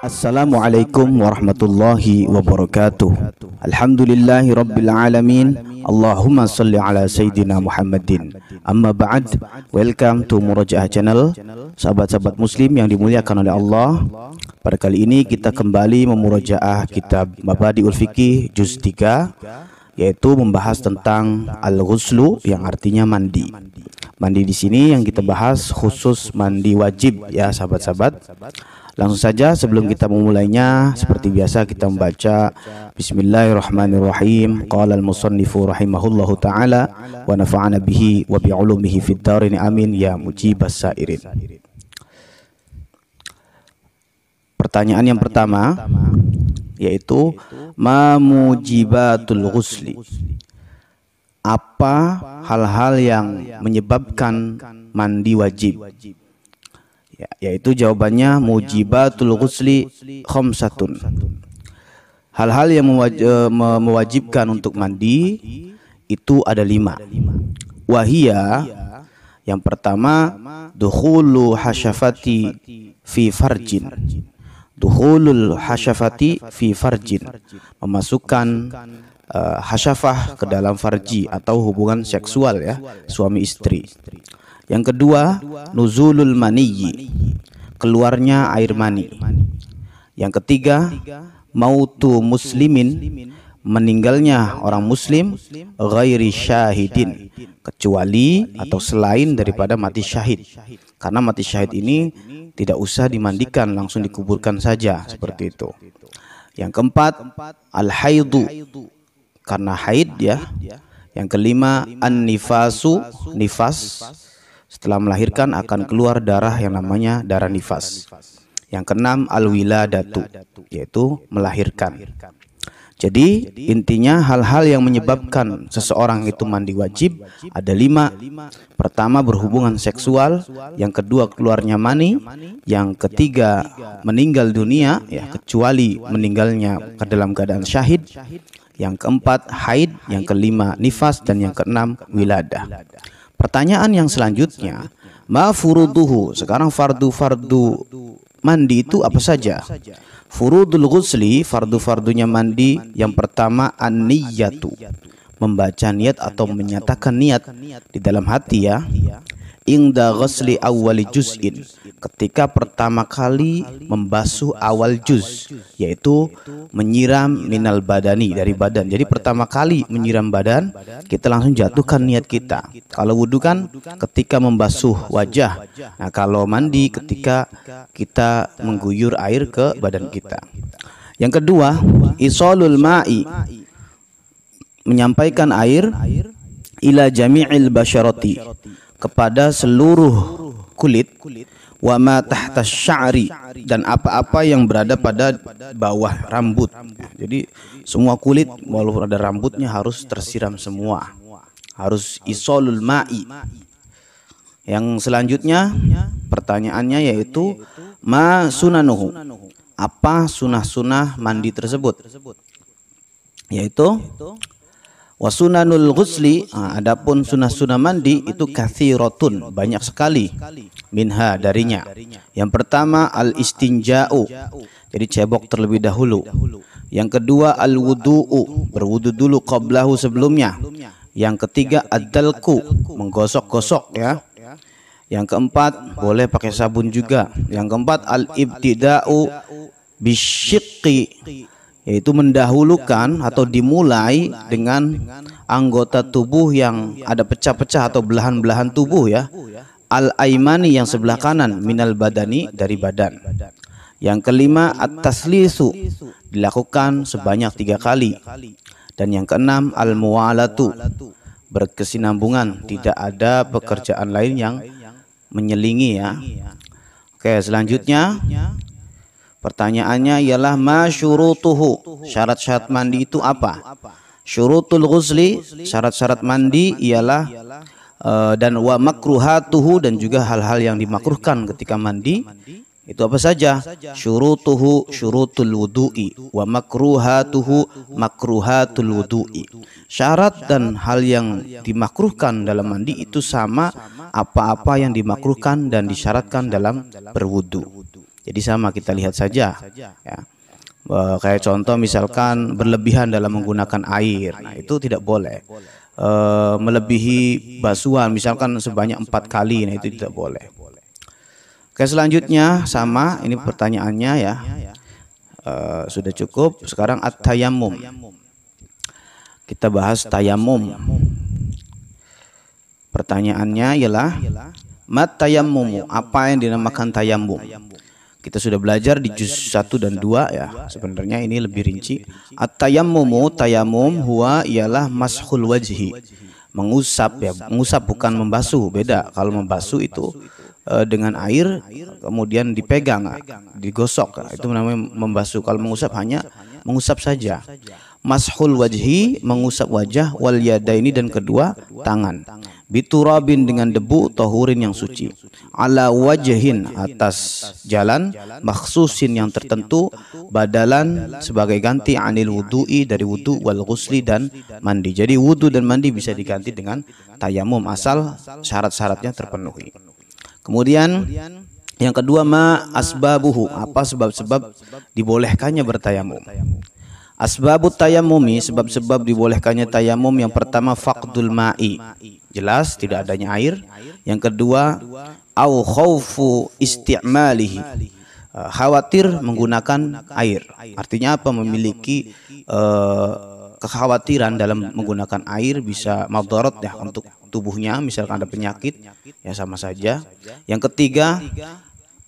Assalamualaikum warahmatullahi wabarakatuh. Alhamdulillahi rabbil alamin. Allahumma salli ala Sayyidina Muhammadin. Amma ba'd. Welcome to Murajaah Channel. Sahabat-sahabat muslim yang dimuliakan oleh Allah, pada kali ini kita kembali memurajaah kitab Mabadi'ul Fiqih juz 3, yaitu membahas tentang al-ghuslu yang artinya mandi. Mandi di sini yang kita bahas khusus mandi wajib ya sahabat-sahabat. Langsung saja sebelum kita memulainya, seperti biasa kita membaca Bismillahirrahmanirrahim. Qala al-musannifu rahimahullahu ta'ala wa nafa'ana bihi wa bi'ulumihi fid dharain amin ya mujibas sairin. Pertanyaan yang pertama yaitu ma mujibatul ghusli. Apa hal-hal yang menyebabkan mandi wajib? Yaitu jawabannya mujibatul ghusli khamsatun. Hal-hal yang mewajibkan untuk mandi itu ada 5. Wahia, yang pertama dukhulu hasyafati fi farjin. Dukhulul hasyafati fi farjin, memasukkan hasyafah ke dalam farji atau hubungan seksual ya, suami istri. Yang kedua, nuzulul maniyyi, keluarnya air mani. Yang ketiga, mautu muslimin, meninggalnya orang muslim, ghairi syahidin, kecuali atau selain daripada mati syahid. Karena mati syahid ini tidak usah dimandikan, langsung dikuburkan saja, seperti itu. Yang keempat, al-haidu, karena haid ya. Yang kelima, an-nifasu, nifas, setelah melahirkan akan keluar darah yang namanya darah nifas. Yang keenam, al-wiladatu, yaitu melahirkan. Jadi intinya hal-hal yang menyebabkan seseorang itu mandi wajib ada 5. Pertama, berhubungan seksual. Yang kedua, keluarnya mani. Yang ketiga, meninggal dunia ya, kecuali meninggalnya ke dalam keadaan syahid. Yang keempat, haid. Yang kelima, nifas. Dan yang keenam, wiladah. Pertanyaan yang selanjutnya, ma furuduhu. Sekarang fardu-fardu mandi itu apa saja? Furudul ghusli, fardu-fardunya mandi. Yang pertama, an-niyatu, membaca niat atau menyatakan niat di dalam hati ya. Ingda ghusli awwali juz'in, ketika pertama kali membasuh awal juz, yaitu menyiram minal badani, dari badan. Jadi pertama kali menyiram badan, kita langsung jatuhkan niat kita. Kalau wudu kan ketika membasuh wajah. Nah, kalau mandi ketika kita mengguyur air ke badan kita. Yang kedua, isolul ma'i, menyampaikan air ila jami'il basyarati, kepada seluruh kulit, wa ma tahta sya'ri, dan apa-apa yang berada pada bawah rambut. Jadi semua kulit walaupun ada rambutnya harus tersiram semua. Harus isolul ma'i. Yang selanjutnya pertanyaannya yaitu ma sunanuhu, apa sunah-sunah mandi tersebut? Yaitu wasunanul ghusli, adapun sunah-sunah mandi itu kathiratun, banyak sekali, minha, darinya. Yang pertama, al-istinja'u, jadi cebok terlebih dahulu. Yang kedua, al-wudu'u, berwudu dulu qablahu, sebelumnya. Yang ketiga, ad-dalku, menggosok-gosok ya. Yang keempat, boleh pakai sabun juga. Yang keempat, al-ibtida'u bisyiqqi, yaitu mendahulukan atau dimulai dengan anggota tubuh yang ada pecah-pecah atau belahan-belahan tubuh ya. Al-aimani, yang sebelah kanan, minal badani, dari badan. Yang kelima, at-taslisu, dilakukan sebanyak 3 kali. Dan yang keenam, al-muwalatu, berkesinambungan, tidak ada pekerjaan lain yang menyelingi ya. Oke, selanjutnya pertanyaannya ialah ma syurutuhu, syarat-syarat mandi itu apa? Syurutul ghusli, syarat-syarat mandi ialah dan wa makruhatuhu, dan juga hal-hal yang dimakruhkan ketika mandi itu apa saja? Syurutuhu syurutul wudu'i wa makruhatuhu makruhatul wudu'i. Syarat dan hal yang dimakruhkan dalam mandi itu sama apa-apa yang dimakruhkan dan disyaratkan dalam berwudu. Jadi sama, kita lihat saja ya. Kayak contoh misalkan berlebihan dalam menggunakan air, nah itu tidak boleh. Melebihi basuhan misalkan sebanyak 4 kali, nah itu tidak boleh. Oke, selanjutnya sama, ini pertanyaannya ya. Sudah cukup. Sekarang at-tayammum. Kita bahas tayamum. Pertanyaannya ialah mat tayammumu, apa yang dinamakan tayamum? Kita sudah belajar di juz 1 dan 2 ya. Sebenarnya ini lebih rinci. At-tayammumu, tayamum huwa ialah mashul wajhi. Mengusap ya, mengusap bukan membasuh, beda. Kalau membasuh itu dengan air kemudian dipegang, digosok, itu namanya membasuh. Kalau mengusap hanya mengusap saja. Mashul wajhi, mengusap wajah, wal yadaini, dan kedua tangan. Biturabin, dengan debu, tahurin yang suci. Ala wajhin, atas jalan, makhsusin yang tertentu, badalan sebagai ganti, anil wudu'i, dari wudu, wal ghusli, dan mandi. Jadi wudu dan mandi bisa diganti dengan tayamum asal syarat-syaratnya terpenuhi. Kemudian yang kedua, ma asbabuhu, apa sebab-sebab dibolehkannya bertayamum. Asbabut tayammumi, sebab-sebab dibolehkannya tayamum, yang pertama faqdul ma'i, jelas tidak adanya air. Yang kedua, au khaufu isti'malihi, khawatir menggunakan air. Artinya apa? Memiliki kekhawatiran dalam menggunakan air bisa madarat ya untuk tubuhnya, misalkan ada penyakit ya sama saja. Yang ketiga,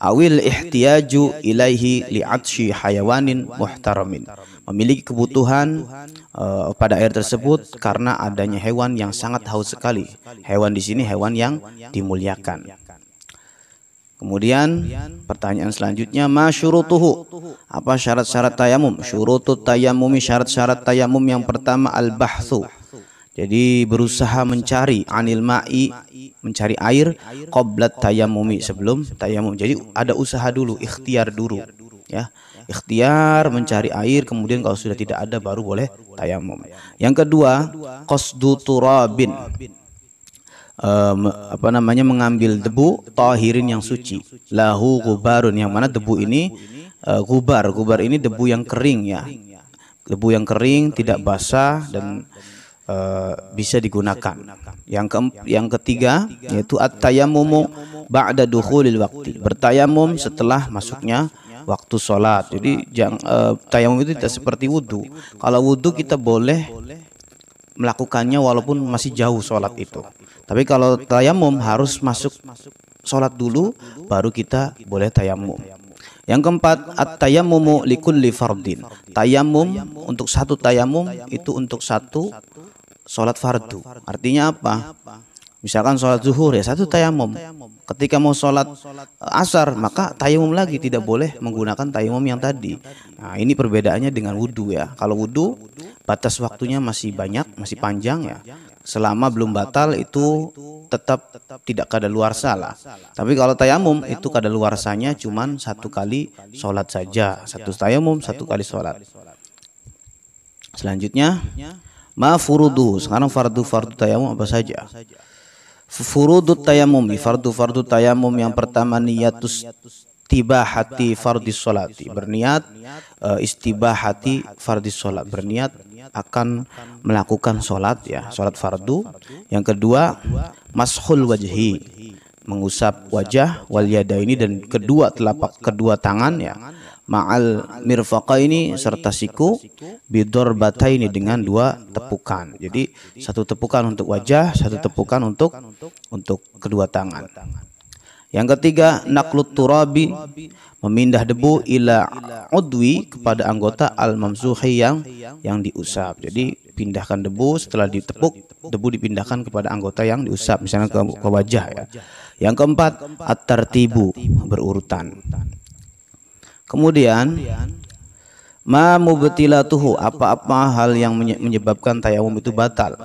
awil ihtiyaju ilaihi li'atshi hayawanin muhtaramin, memiliki kebutuhan pada air tersebut karena adanya hewan yang sangat haus sekali. Hewan di sini hewan yang dimuliakan. Kemudian pertanyaan selanjutnya, ma syurutuhu, apa syarat-syarat tayamum? Syurutut tayamumi, syarat-syarat tayamum yang pertama al-bahthu, jadi berusaha mencari, anil ma'i, mencari air, qablat tayamumi, sebelum tayamum. Jadi ada usaha dulu, ikhtiar dulu ya. Ikhtiar mencari air, kemudian kalau sudah tidak ada baru boleh tayamum. Yang kedua, qasdu turabin, mengambil debu, tahirin yang suci, lahu gubarun, yang mana debu ini gubar ini debu yang kering ya. Debu yang kering, tidak basah dan bisa digunakan. Yang ketiga yaitu at-tayammumu ba'da dukhulil waqti, bertayamum setelah masuknya waktu sholat. Jadi tayamum itu tidak seperti wudu. Kalau wudu kita boleh melakukannya walaupun masih jauh sholat itu. Tapi kalau tayamum harus masuk sholat dulu baru kita boleh tayamum. Yang keempat, at-tayammumu likulli fardin, tayamum untuk satu tayamum itu untuk satu sholat fardu. Artinya apa? Misalkan sholat zuhur ya satu tayamum. Ketika mau sholat asar maka tayamum lagi, tidak boleh menggunakan tayamum yang tadi. Nah ini perbedaannya dengan wudhu ya. Kalau wudhu batas waktunya masih banyak, masih panjang ya. Selama belum batal itu tetap tidak kadaluarsa lah. Tapi kalau tayamum itu kadaluarsanya cuman satu kali sholat saja. Satu tayamum satu kali sholat. Selanjutnya, ma furudu, sekarang fardu tayamum apa saja? Furudut tayamum, fardu tayamum yang pertama niyatus istibahati fardis sholati, berniat istibahati fardis sholat, berniat akan melakukan sholat ya, sholat fardu. Yang kedua, mashul wajhi, mengusap wajah, wal yadaini, dan kedua telapak kedua tangan ya, ma'al mirfaqaini, serta siku, bidarbataini, dengan dua tepukan. Jadi satu tepukan untuk wajah, satu tepukan untuk kedua tangan. Yang ketiga, naqlut turabi, memindah debu, ila udwi, kepada anggota, al mamsuhi, yang diusap. Jadi pindahkan debu, setelah ditepuk debu dipindahkan kepada anggota yang diusap, misalnya ke wajah ya. Yang keempat, at-tartibu, berurutan. Kemudian, ma mubtilatuhu, apa-apa hal yang menyebabkan tayamum itu batal.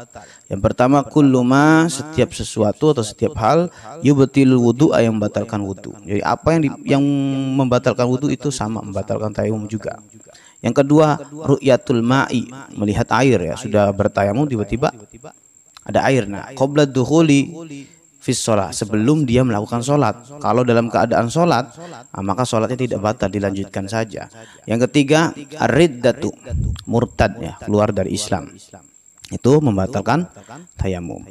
Yang pertama, kullu ma, setiap sesuatu atau setiap hal, yubtilul wudu, yang membatalkan wudu. Jadi apa yang membatalkan wudu itu sama membatalkan tayamum juga. Yang kedua, ru'yatul ma'i, melihat air ya, sudah bertayamum tiba-tiba ada air. Nah, qabla dukhuli fis shalah, sebelum dia melakukan sholat. Kalau dalam keadaan sholat, maka sholatnya tidak batal, dilanjutkan saja. Yang ketiga, ar-riddatu, murtad ya, keluar dari Islam. Itu membatalkan tayamum.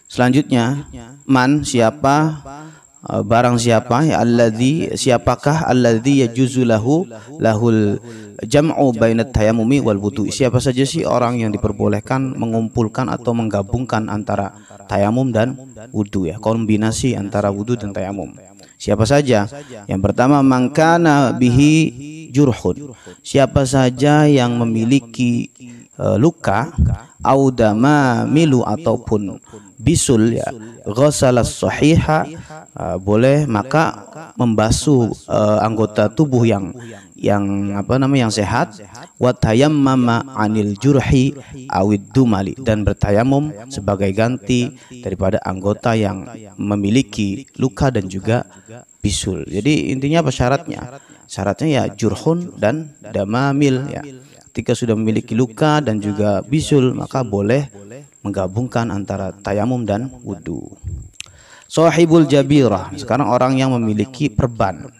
Selanjutnya, man, siapa, barang siapa ya, siapakah alladzi yajuzu lahul jam'u bainat tayammumi wal wudu. Siapa saja sih orang yang diperbolehkan mengumpulkan atau menggabungkan antara tayamum dan wudu ya, kombinasi antara wudu dan tayamum. Siapa saja? Yang pertama, mangkana bihi jurhun. Siapa saja yang memiliki luka, audama milu ataupun bisul ya, ghasalas sahiha, boleh maka membasuh anggota tubuh yang sehat, wa tayammama anil jurhi awid dumali, dan bertayamum sebagai ganti daripada anggota yang memiliki luka dan juga bisul. Jadi intinya apa syaratnya? Syaratnya ya jurhun dan damamil ya. Ketika sudah memiliki luka dan juga bisul, maka boleh menggabungkan antara tayamum dan wudu. Sahibul jabirah, sekarang orang yang memiliki perban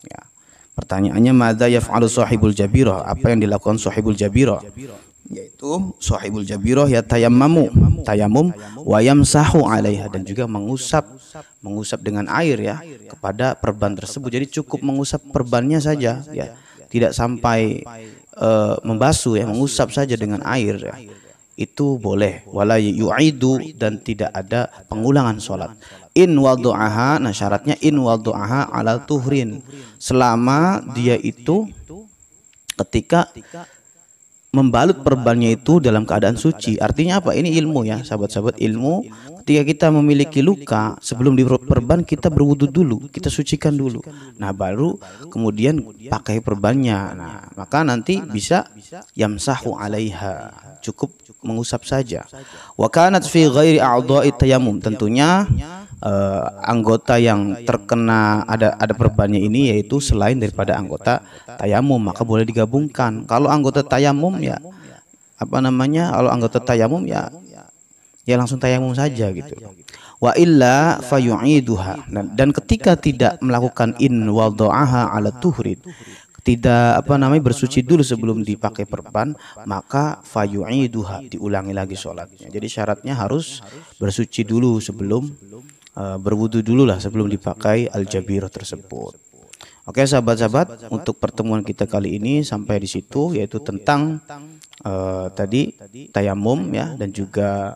ya. Pertanyaannya, madza yaf'alu sahibul jabirah, apa yang dilakukan sahibul jabirah? Yaitu sahibul jabirah ya tayamum wa yamsahu 'alaiha, dan juga mengusap dengan air ya kepada perban tersebut. Jadi cukup mengusap perbannya saja ya, tidak sampai membasuh ya, mengusap saja dengan air ya. Itu boleh, wala yu'idu, dan tidak ada pengulangan sholat. In wadu'aha, nah syaratnya in wadu'aha ala tuhrin, selama dia itu ketika membalut perbannya itu dalam keadaan suci. Artinya apa? Ini ilmu ya sahabat-sahabat, ilmu. Ketika kita memiliki luka, sebelum diperban kita berwudu dulu, kita sucikan dulu. Nah baru kemudian pakai perbannya. Nah maka nanti bisa yamsahu 'alaiha, cukup mengusap saja. Wa kanat fi ghairi a'dha'i tayammum, tentunya anggota yang terkena ada perbannya ini yaitu selain daripada anggota tayamum, maka boleh digabungkan. Kalau anggota tayamum ya kalau anggota tayamum ya langsung tayamum saja gitu. Wa illa fayu'iduha, dan ketika tidak melakukan in wada'aha ala tuhrid, tidak bersuci dulu sebelum dipakai perban, maka fayu'iduha, diulangi lagi sholatnya. Jadi syaratnya harus bersuci dulu sebelum berwudu dulu lah sebelum dipakai al-jabirah tersebut. Oke sahabat-sahabat, untuk pertemuan kita kali ini sampai di situ, yaitu tentang tadi tayamum ya, dan juga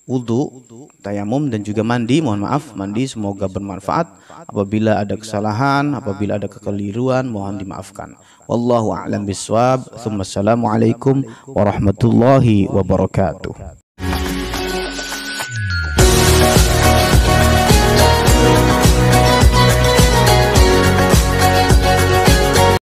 wudu, tayamum dan juga mandi. Mohon maaf mandi, semoga bermanfaat. Apabila ada kesalahan, apabila ada kekeliruan, mohon dimaafkan. Wallahu a'lam bishawab. Assalamualaikum warahmatullahi wabarakatuh.